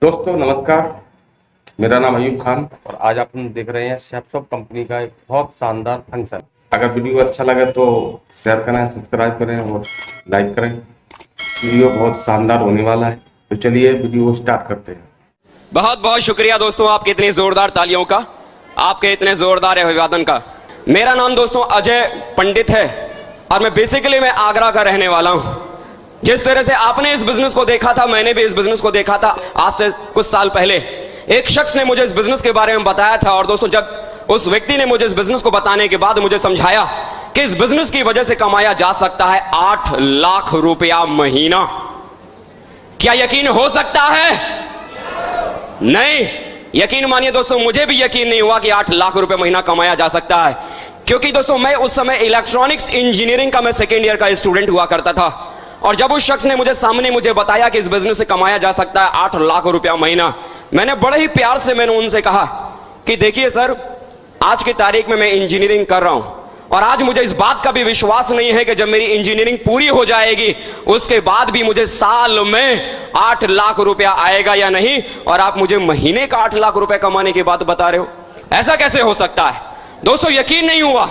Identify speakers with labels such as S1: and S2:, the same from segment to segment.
S1: दोस्तों नमस्कार, मेरा नाम अयूब खान और आज आप हम देख रहे हैं शेफसॉफ्ट कंपनी का एक बहुत शानदार फंक्शन। अगर वीडियो अच्छा लगे तो शेयर करें, सब्सक्राइब करें और लाइक करें। वीडियो बहुत शानदार होने वाला है, तो चलिए वीडियो स्टार्ट करते हैं।
S2: बहुत बहुत शुक्रिया दोस्तों आपके इतनी जोरदार तालियों का, आपके इतने जोरदार अभिवादन का। मेरा नाम दोस्तों अजय पंडित है और मैं आगरा का रहने वाला हूं। जिस तरह से आपने इस बिजनेस को देखा था, मैंने भी इस बिजनेस को देखा था आज से कुछ साल पहले। एक शख्स ने मुझे इस बिजनेस के बारे में बताया था और दोस्तों जब उस व्यक्ति ने मुझे इस बिजनेस को बताने के बाद मुझे समझाया कि इस बिजनेस की वजह से कमाया जा सकता है 8 लाख रुपया महीना। क्या यकीन हो सकता है? नहीं, यकीन मानिए दोस्तों, मुझे भी यकीन नहीं हुआ कि 8 लाख रुपए महीना कमाया जा सकता है, क्योंकि दोस्तों मैं उस समय इलेक्ट्रॉनिक्स इंजीनियरिंग का मैं सेकेंड ईयर का स्टूडेंट हुआ करता था। और जब उस शख्स ने मुझे बताया कि इस बिजनेस से कमाया जा सकता है 8 लाख रुपया महीना, मैंने बड़े ही प्यार से मैंने उनसे कहा कि देखिए सर, आज की तारीख में मैं इंजीनियरिंग कर रहा हूं और आज मुझे इस बात का भी विश्वास नहीं है कि जब मेरी इंजीनियरिंग पूरी हो जाएगी उसके बाद भी मुझे साल में 8 लाख रुपया आएगा या नहीं, और आप मुझे महीने का 8 लाख रुपया कमाने की बात बता रहे हो। ऐसा कैसे हो सकता है? दोस्तों यकीन नहीं हुआ।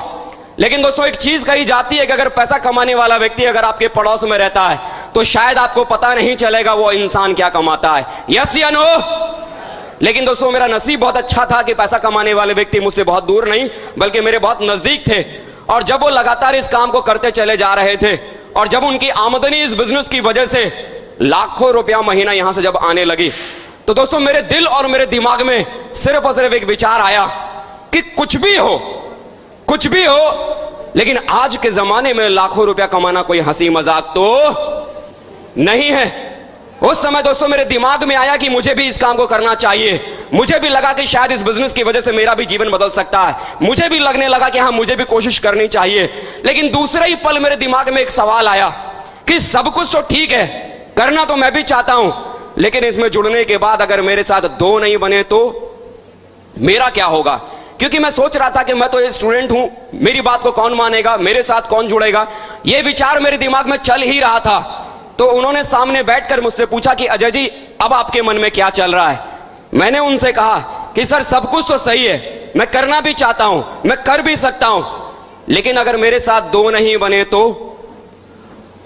S2: लेकिन दोस्तों एक चीज कही जाती है कि अगर पैसा कमाने वाला व्यक्ति अगर आपके पड़ोस में रहता है तो शायद आपको पता नहीं चलेगा वो इंसान क्या कमाता है। यस या नो? लेकिन दोस्तों मेरा नसीब बहुत अच्छा था कि पैसा कमाने वाले व्यक्ति मुझसे बहुत दूर नहीं बल्कि मेरे बहुत नजदीक थे। और जब वो लगातार इस काम को करते चले जा रहे थे और जब उनकी आमदनी इस बिजनेस की वजह से लाखों रुपया महीना यहां से जब आने लगी, तो दोस्तों मेरे दिल और मेरे दिमाग में सिर्फ और सिर्फ एक विचार आया कि कुछ भी हो, लेकिन आज के जमाने में लाखों रुपया कमाना कोई हंसी मजाक तो नहीं है। उस समय दोस्तों मेरे दिमाग में आया कि मुझे भी इस काम को करना चाहिए। मुझे भी लगा कि शायद इस बिजनेस की वजह से मेरा भी जीवन बदल सकता है। मुझे भी लगने लगा कि हाँ, मुझे भी कोशिश करनी चाहिए। लेकिन दूसरे ही पल मेरे दिमाग में एक सवाल आया कि सब कुछ तो ठीक है, करना तो मैं भी चाहता हूं, लेकिन इसमें जुड़ने के बाद अगर मेरे साथ 2 नहीं बने तो मेरा क्या होगा? क्योंकि मैं सोच रहा था कि मैं तो एक स्टूडेंट हूं, मेरी बात को कौन मानेगा, मेरे साथ कौन जुड़ेगा, यह विचार मेरे दिमाग में चल ही रहा था। तो उन्होंने सामने बैठकर मुझसे पूछा कि अजय जी, अब आपके मन में क्या चल रहा है? मैंने उनसे कहा कि सर सब कुछ तो सही है, मैं करना भी चाहता हूं, मैं कर भी सकता हूं, लेकिन अगर मेरे साथ 2 नहीं बने तो?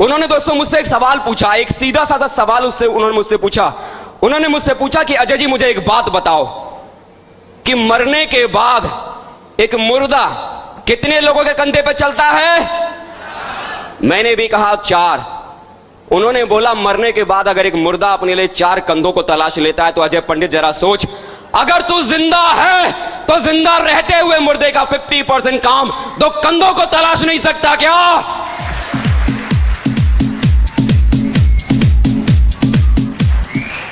S2: उन्होंने दोस्तों मुझसे एक सवाल पूछा, एक सीधा साधा सवाल उन्होंने मुझसे पूछा कि अजय जी मुझे एक बात बताओ कि मरने के बाद एक मुर्दा कितने लोगों के कंधे पे चलता है? मैंने भी कहा 4। उन्होंने बोला मरने के बाद अगर एक मुर्दा अपने लिए 4 कंधों को तलाश लेता है तो अजय पंडित जरा सोच, अगर तू जिंदा है तो जिंदा रहते हुए मुर्दे का 50% काम 2 कंधों को तलाश नहीं सकता क्या?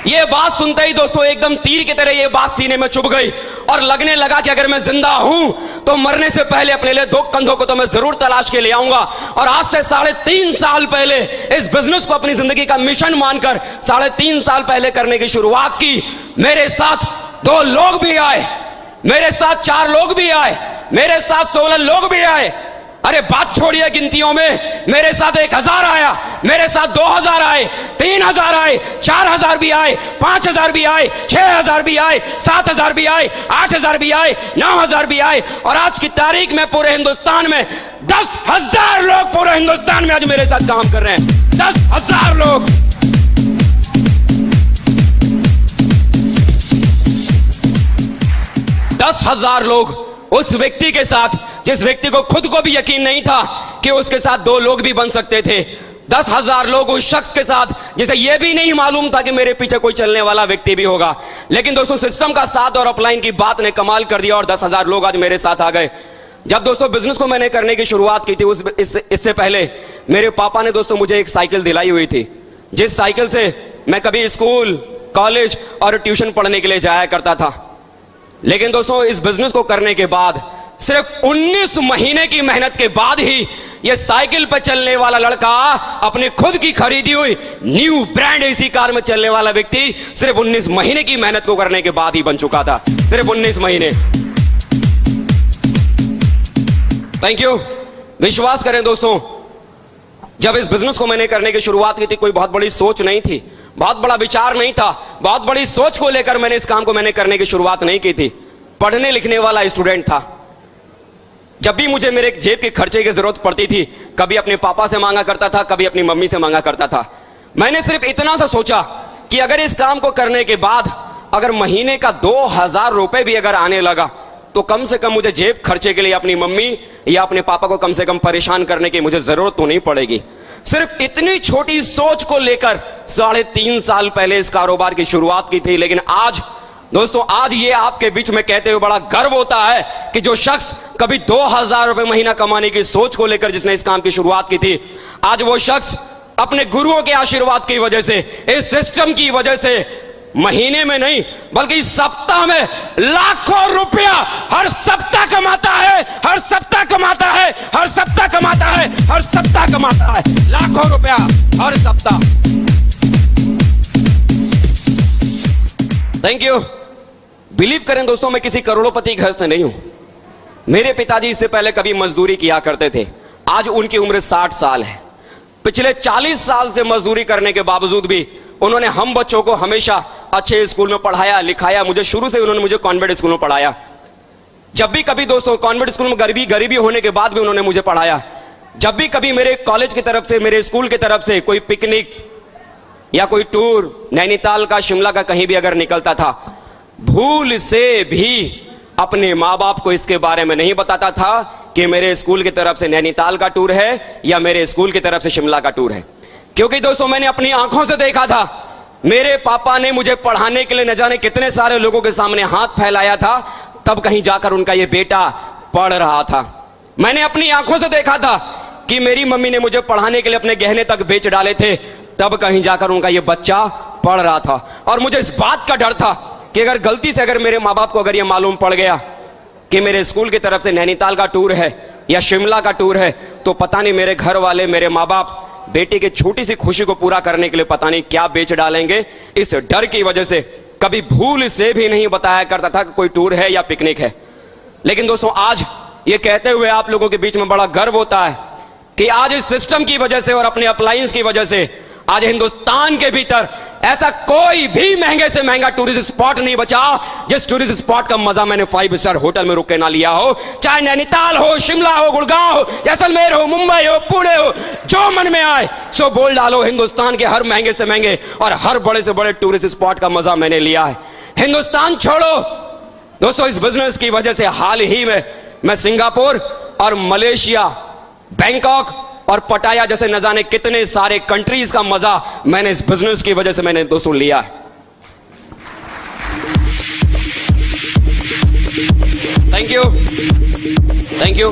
S2: ये बात सुनते ही दोस्तों एकदम तीर की तरह ये बात सीने में चुभ गई और लगने लगा कि अगर मैं जिंदा हूं तो मरने से पहले अपने लिए 2 कंधों को तो मैं जरूर तलाश के ले आऊंगा। और आज से 3.5 साल पहले इस बिजनेस को अपनी जिंदगी का मिशन मानकर 3.5 साल पहले करने की शुरुआत की। मेरे साथ 2 लोग भी आए, मेरे साथ 4 लोग भी आए, मेरे साथ 16 लोग भी आए। अरे बात छोड़िए गिनतियों में, मेरे साथ 1000 आया, मेरे साथ 2000 आए, 3000 आए, 4000 भी आए, 5000 भी आए, 6000 भी आए, 7000 भी आए, 8000 भी आए, 9000 भी आए, और आज की तारीख में पूरे हिंदुस्तान में 10,000 लोग पूरे हिंदुस्तान में आज मेरे साथ काम कर रहे हैं। 10,000 लोग। लोग उस व्यक्ति के साथ जिस व्यक्ति को खुद को भी यकीन नहीं था कि उसके साथ 2 लोग भी बन सकते थे। 10,000 लोग उस शख्स के साथ जिसे यह भी नहीं मालूम था कि मेरे पीछे कोई चलने वाला व्यक्ति भी होगा। लेकिन दोस्तों सिस्टम का साथ और अपलाइन की बात ने कमाल कर दिया और 10,000 लोग आज मेरे साथ आ गए। जब दोस्तों बिजनेस को मैंने करने की शुरुआत की थी इससे पहले मेरे पापा ने दोस्तों मुझे एक साइकिल दिलाई हुई थी, जिस साइकिल से मैं कभी स्कूल, कॉलेज और ट्यूशन पढ़ने के लिए जाया करता था। लेकिन दोस्तों इस बिजनेस को करने के बाद सिर्फ 19 महीने की मेहनत के बाद ही यह साइकिल पर चलने वाला लड़का, अपने खुद की खरीदी हुई न्यू ब्रांड एसी कार में चलने वाला व्यक्ति सिर्फ 19 महीने की मेहनत को करने के बाद ही बन चुका था। सिर्फ 19 महीने। Thank you. विश्वास करें दोस्तों, जब इस बिजनेस को मैंने करने की शुरुआत की थी कोई बहुत बड़ी सोच नहीं थी, बहुत बड़ा विचार नहीं था, बहुत बड़ी सोच को लेकर मैंने इस काम को करने की शुरुआत नहीं की थी। पढ़ने लिखने वाला स्टूडेंट था। जब भी मुझे मेरे जेब के खर्चे की जरूरत पड़ती थी, कभी अपने पापा से मांगा करता था, कभी अपनी मम्मी से मांगा करता था। मैंने सिर्फ इतना सा सोचा कि अगर इस काम को करने के बाद अगर महीने का 2000 रुपए भी अगर आने लगा तो कम से कम मुझे जेब खर्चे के लिए अपनी मम्मी या अपने पापा को कम से कम परेशान करने की मुझे जरूरत तो नहीं पड़ेगी। सिर्फ इतनी छोटी सोच को लेकर 3.5 साल पहले इस कारोबार की शुरुआत की थी। लेकिन आज दोस्तों, आज ये आपके बीच में कहते हुए बड़ा गर्व होता है कि जो शख्स कभी 2000 रुपए महीना कमाने की सोच को लेकर जिसने इस काम की शुरुआत की थी, आज वो शख्स अपने गुरुओं के आशीर्वाद की वजह से, इस सिस्टम की वजह से महीने में नहीं बल्कि सप्ताह में लाखों रुपया हर सप्ताह कमाता है, हर सप्ताह कमाता है, हर सप्ताह कमाता है, हर सप्ताह कमाता है, लाखों रुपया हर सप्ताह। Thank you. बिलीव करें दोस्तों, मैं किसी करोड़पति घर से नहीं हूं। मेरे पिताजी इससे पहले कभी मजदूरी किया करते थे। आज उनकी उम्र 60 साल है। पिछले 40 साल से मजदूरी करने के बावजूद भी उन्होंने हम बच्चों को हमेशा अच्छे स्कूल में पढ़ाया लिखाया। मुझे शुरू से उन्होंने मुझे कॉन्वेंट स्कूल में पढ़ाया। जब भी कभी दोस्तों कॉन्वेंट स्कूल में गरीबी होने के बाद भी उन्होंने मुझे पढ़ाया। जब भी कभी मेरे कॉलेज की तरफ से, मेरे स्कूल की तरफ से कोई पिकनिक या कोई टूर नैनीताल का, शिमला का कहीं भी अगर निकलता था, भूल से भी अपने माँ बाप को इसके बारे में नहीं बताता था कि मेरे स्कूल की तरफ से नैनीताल का टूर है या मेरे स्कूल की तरफ से शिमला का टूर है। क्योंकि दोस्तों, मैंने अपनी आंखों से देखा था, मेरे पापा ने मुझे पढ़ाने के लिए न जाने कितने सारे लोगों के सामने हाथ फैलाया था, तब कहीं जाकर उनका ये बेटा पढ़ रहा था। मैंने अपनी आंखों से देखा था कि मेरी मम्मी ने मुझे पढ़ाने के लिए अपने गहने तक बेच डाले थे, तब कहीं जाकर उनका ये बच्चा पढ़ रहा था। और मुझे इस बात का डर था कि अगर गलती से अगर मेरे माँ बाप को अगर ये मालूम पड़ गया कि मेरे स्कूल की तरफ से नैनीताल का टूर है या शिमला का टूर है, तो पता नहीं मेरे घर वाले, मेरे माँ बाप बेटी की छोटी सी खुशी को पूरा करने के लिए पता नहीं क्या बेच डालेंगे। इस डर की वजह से कभी भूल से भी नहीं बताया करता था कि कोई टूर है या पिकनिक है। लेकिन दोस्तों, आज ये कहते हुए आप लोगों के बीच में बड़ा गर्व होता है कि आज इस सिस्टम की वजह से और अपने अप्लायंस की वजह से आज हिंदुस्तान के भीतर ऐसा कोई भी महंगे से महंगा टूरिस्ट स्पॉट नहीं बचा जिस टूरिस्ट स्पॉट का मजा मैंने 5 स्टार होटल में रुक के ना लिया हो। चाहे नैनीताल हो, शिमला हो, गुड़गांव हो, जैसलमेर हो, मुंबई हो, पुणे हो, जो मन में आए सो बोल डालो। हिंदुस्तान के हर महंगे से महंगे और हर बड़े से बड़े टूरिस्ट स्पॉट का मजा मैंने लिया है। हिंदुस्तान छोड़ो दोस्तों, इस बिजनेस की वजह से हाल ही में मैं सिंगापुर और मलेशिया, बैंकॉक और पटाया जैसे न जाने कितने सारे कंट्रीज का मजा मैंने इस बिजनेस की वजह से मैंने दोस्तों लिया है। Thank you, thank you.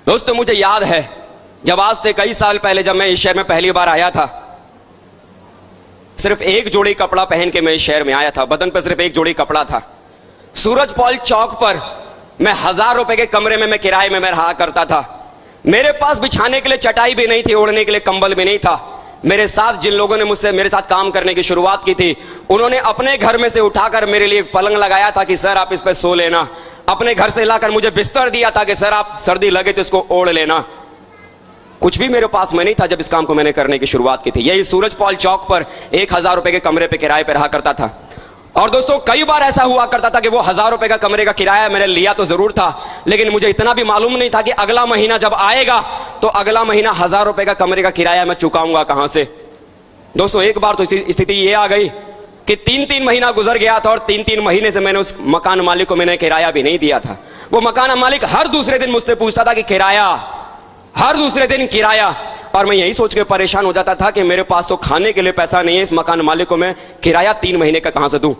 S2: दोस्तों, मुझे याद है जब आज से कई साल पहले जब मैं इस शहर में पहली बार आया था, सिर्फ एक जोड़ी कपड़ा पहन के मैं इस शहर में आया था। बदन पर सिर्फ एक जोड़ी कपड़ा था। सूरजपाल चौक पर मैं 1000 रुपए के कमरे में मैं किराए में मैं रहा करता था। मेरे पास बिछाने के लिए चटाई भी नहीं थी, ओढ़ने के लिए कंबल भी नहीं था। मेरे साथ जिन लोगों ने मेरे साथ काम करने की शुरुआत की थी, उन्होंने अपने घर में से उठाकर मेरे लिए एक पलंग लगाया था कि सर आप इस पे सो लेना। अपने घर से लाकर मुझे बिस्तर दिया था कि सर आप सर्दी लगे तो इसको ओढ़ लेना। कुछ भी मेरे पास में नहीं था जब इस काम को मैंने करने की शुरुआत की थी। यही सूरजपाल चौक पर 1000 रुपए के कमरे पे किराए पे रहा करता था। और दोस्तों, कई बार ऐसा हुआ करता था कि वो 1000 रुपए का कमरे का किराया मैंने लिया तो जरूर था, लेकिन मुझे इतना भी मालूम नहीं था कि अगला महीना जब आएगा तो अगला महीना 1000 रुपए का कमरे का किराया मैं चुकाऊंगा कहां से। दोस्तों, एक बार तो स्थिति ये आ गई कि 3-3 महीना गुजर गया था और 3-3 महीने से मैंने उस मकान मालिक को मैंने किराया भी नहीं दिया था। वो मकान मालिक हर दूसरे दिन मुझसे पूछता था कि किराया, हर दूसरे दिन किराया। और मैं यही सोच के परेशान हो जाता था कि मेरे पास तो खाने के लिए पैसा नहीं है, इस मकान मालिक को मैं किराया 3 महीने का कहां से दूं।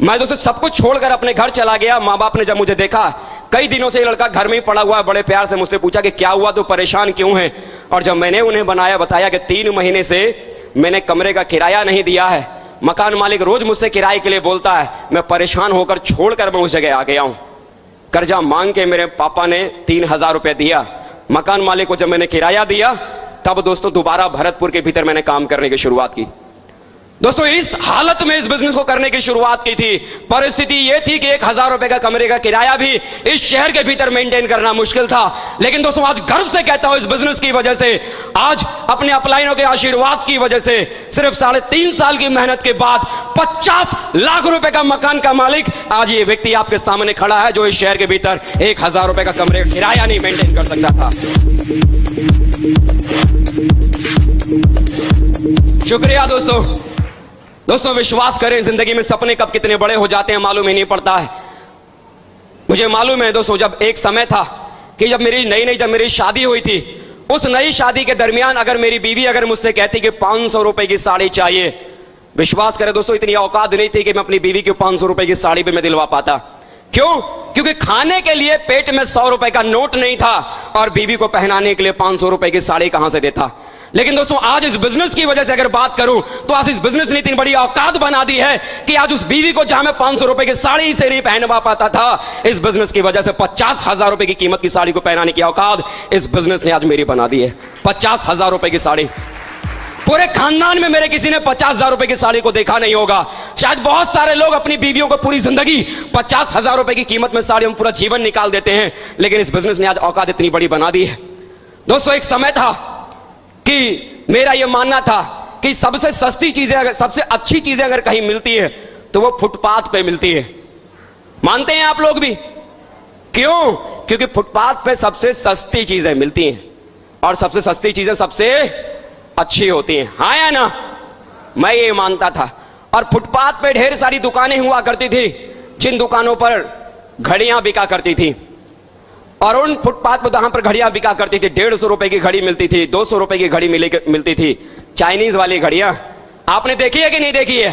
S2: मैं दोस्तों सब कुछ छोड़कर अपने घर चला गया। माँ बाप ने जब मुझे देखा, कई दिनों से ये लड़का घर में ही पड़ा हुआ है, बड़े प्यार से मुझसे पूछा कि क्या हुआ, तो परेशान क्यों है। और जब मैंने उन्हें बताया कि 3 महीने से मैंने कमरे का किराया नहीं दिया है, मकान मालिक रोज मुझसे किराए के लिए बोलता है, मैं परेशान होकर छोड़कर मैं उस जगह आ गया हूं। कर्जा मांग के मेरे पापा ने 3000 रुपए दिया मकान मालिक को। जब मैंने किराया दिया तब दोस्तों दोबारा भरतपुर के भीतर मैंने काम करने की शुरुआत की। दोस्तों इस हालत में इस बिजनेस को करने की शुरुआत की थी। परिस्थिति यह थी कि 1000 रुपए का कमरे का किराया भी इस शहर के भीतर मेंटेन करना मुश्किल था। लेकिन दोस्तों आज गर्व से कहता हूं, इस बिजनेस की वजह से, आज अपने अपलाइनों के आशीर्वाद की वजह से, सिर्फ 3.5 साल की मेहनत के बाद 50 लाख रुपए का मकान का मालिक आज ये व्यक्ति आपके सामने खड़ा है, जो इस शहर के भीतर 1000 रुपए का कमरे का किराया नहीं मेंटेन कर सकता था। शुक्रिया दोस्तों विश्वास करें, जिंदगी में सपने कब कितने बड़े हो जाते हैं मालूम ही नहीं पड़ता है। मुझे मालूम है दोस्तों, जब एक समय था कि जब मेरी शादी हुई थी, उस नई शादी के दरमियान अगर मेरी बीवी अगर मुझसे कहती कि 500 रुपए की साड़ी चाहिए, विश्वास करें दोस्तों इतनी औकात नहीं थी कि मैं अपनी बीवी की 500 रुपए की साड़ी भी मैं दिलवा पाता। क्यों? क्योंकि खाने के लिए पेट में 100 रुपए का नोट नहीं था और बीवी को पहनाने के लिए 500 रुपए की साड़ी कहां से देता। लेकिन दोस्तों आज इस बिजनेस की वजह से अगर बात करूं तो आज इस बिजनेस ने इतनी बड़ी औकात बना दी है कि आज उस बीवी को जहां मैं 500 रुपए की साड़ी से नहीं पहनवा पाता था, इस बिजनेस की वजह से 50,000 रुपए की कीमत की साड़ी को पहनाने की औकात इस बिजनेस ने आज मेरी बना दी है। 50,000 रुपए की साड़ी, पूरे खानदान में मेरे किसी ने 50,000 रुपए की साड़ी को देखा नहीं होगा। शायद बहुत सारे लोग अपनी बीवियों को पूरी जिंदगी 50,000 रुपए की कीमत में साड़ी में पूरा जीवन निकाल देते हैं, लेकिन इस बिजनेस ने आज औकात इतनी बड़ी बना दी है। दोस्तों एक समय था कि मेरा यह मानना था कि सबसे सस्ती चीजें अगर, सबसे अच्छी चीजें अगर कहीं मिलती है तो वो फुटपाथ पे मिलती है। मानते हैं आप लोग भी? क्यों? क्योंकि फुटपाथ पे सबसे सस्ती चीजें मिलती हैं और सबसे सस्ती चीजें सबसे अच्छी होती हैं। हाँ या ना? मैं ये मानता था। और फुटपाथ पे ढेर सारी दुकानें हुआ करती थी, जिन दुकानों पर घड़ियां बिका करती थी। और उन फुटपाथ पर जहां पर घड़ियां बिका करती थी, 150 रुपए की घड़ी मिलती थी, 200 रुपए की घड़ी मिलती थी। चाइनीज वाली घड़ियां आपने देखी है कि नहीं देखी है?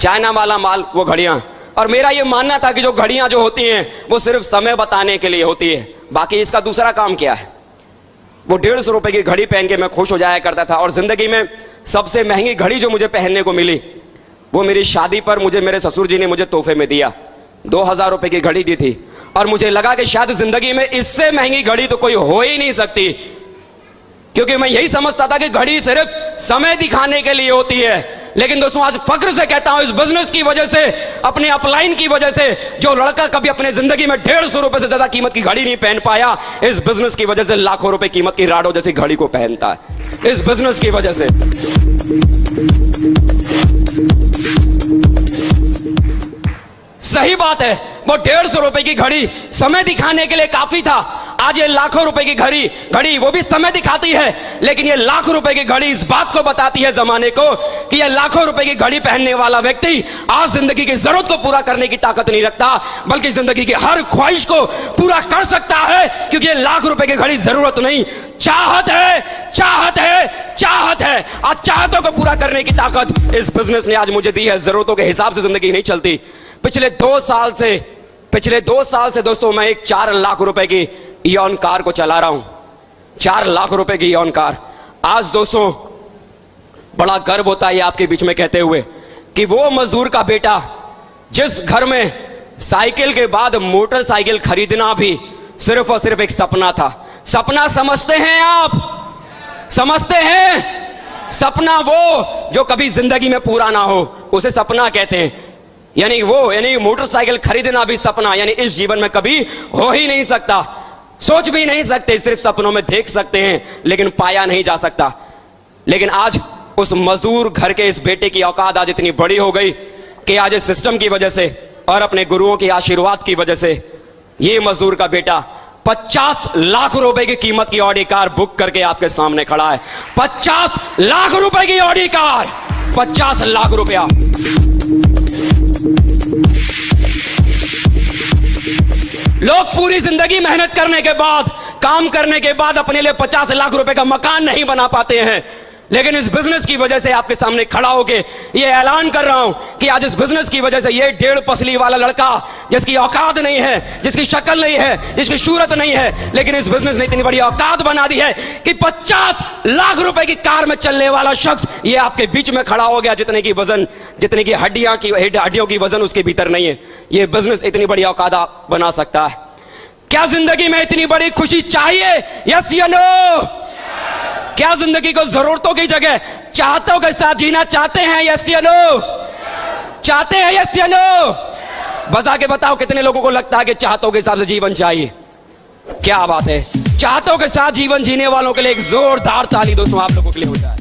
S2: चाइना वाला माल, वो घड़ियां। और मेरा ये मानना था कि जो घड़ियां जो होती हैं वो सिर्फ समय बताने के लिए होती है, बाकी इसका दूसरा काम क्या है। वो 150 रुपए की घड़ी पहन के मैं खुश हो जाया करता था। और जिंदगी में सबसे महंगी घड़ी जो मुझे पहनने को मिली, वो मेरी शादी पर मुझे मेरे ससुर जी ने मुझे तोहफे में दिया। 2000 रुपए की घड़ी दी थी और मुझे लगा कि शायद जिंदगी में इससे महंगी घड़ी तो कोई हो ही नहीं सकती, क्योंकि मैं यही समझता था कि घड़ी सिर्फ समय दिखाने के लिए होती है। लेकिन दोस्तों आज फक्र से कहता हूं, इस बिजनेस की वजह से, अपने अपलाइन की वजह से, जो लड़का कभी अपने जिंदगी में 150 रुपए से ज्यादा कीमत की घड़ी नहीं पहन पाया, इस बिजनेस की वजह से लाखों रुपए कीमत की राडो जैसी घड़ी को पहनता है। इस बिजनेस की वजह से। सही बात है, वो 150 रुपए की घड़ी समय दिखाने के लिए काफी था। आज ये लाखों रुपए की घड़ी वो भी समय दिखाती है, लेकिन ये लाख रुपए की घड़ी इस बात को बताती है जमाने को कि ये लाखों रुपए की घड़ी पहनने वाला व्यक्ति आज जिंदगी की जरूरत को पूरा करने की ताकत नहीं रखता, बल्कि जिंदगी की हर ख्वाहिश को पूरा कर सकता है, क्योंकि ये लाख रुपए की घड़ी जरूरत नहीं, चाहत है, चाहत है, चाहत है। आज चाहतों को पूरा करने की ताकत इस बिजनेस ने आज मुझे दी है। जरूरतों के हिसाब से जिंदगी नहीं चलती। पिछले 2 साल से दोस्तों मैं एक 4 लाख रुपए की ईऑन कार को चला रहा हूं। 4 लाख रुपए की ईऑन कार। आज दोस्तों बड़ा गर्व होता है आपके बीच में कहते हुए कि वो मजदूर का बेटा जिस घर में साइकिल के बाद मोटरसाइकिल खरीदना भी सिर्फ और सिर्फ एक सपना था। सपना समझते हैं आप? समझते हैं? सपना वो जो कभी जिंदगी में पूरा ना हो, उसे सपना कहते हैं। यानी मोटरसाइकिल खरीदना भी सपना, यानी इस जीवन में कभी हो ही नहीं सकता, सोच भी नहीं सकते, सिर्फ सपनों में देख सकते हैं, लेकिन पाया नहीं जा सकता। लेकिन आज उस मजदूर घर के इस बेटे की औकात आज इतनी बड़ी हो गई कि आज इस सिस्टम की वजह से और अपने गुरुओं के आशीर्वाद की वजह से ये मजदूर का बेटा 50 लाख रुपए की कीमत की ऑडी कार बुक करके आपके सामने खड़ा है। 50 लाख रुपए की ऑडी कार, 50 लाख रुपया। लोग पूरी जिंदगी मेहनत करने के बाद, काम करने के बाद अपने लिए 50 लाख रुपए का मकान नहीं बना पाते हैं, लेकिन इस बिजनेस की वजह से आपके सामने खड़ा होके ये ऐलान कर रहा हूं कि आज इस बिजनेस की वजह से ये 1.5 पसली वाला लड़का, जिसकी औकात नहीं है, जिसकी शक्ल नहीं है, जिसकी सूरत नहीं है, लेकिन इस बिजनेस ने इतनी बड़ी औकात बना दी है कि 50 लाख रुपए की कार में चलने वाला शख्स ये आपके बीच में खड़ा हो गया, जितने की हड्डियों की वजन उसके भीतर नहीं है। ये बिजनेस इतनी बड़ी औकात बना सकता है। क्या जिंदगी में इतनी बड़ी खुशी चाहिए? यस या नो? क्या जिंदगी को जरूरतों की जगह चाहतों के साथ जीना चाहते हैं? यस या नो? चाहते हैं? यस या नो? बता के बताओ कितने लोगों को लगता है कि चाहतों के हिसाब से जीवन चाहिए? क्या बात है, चाहतों के साथ जीवन जीने वालों के लिए एक जोरदार ताली दोस्तों आप लोगों के लिए हो जाए।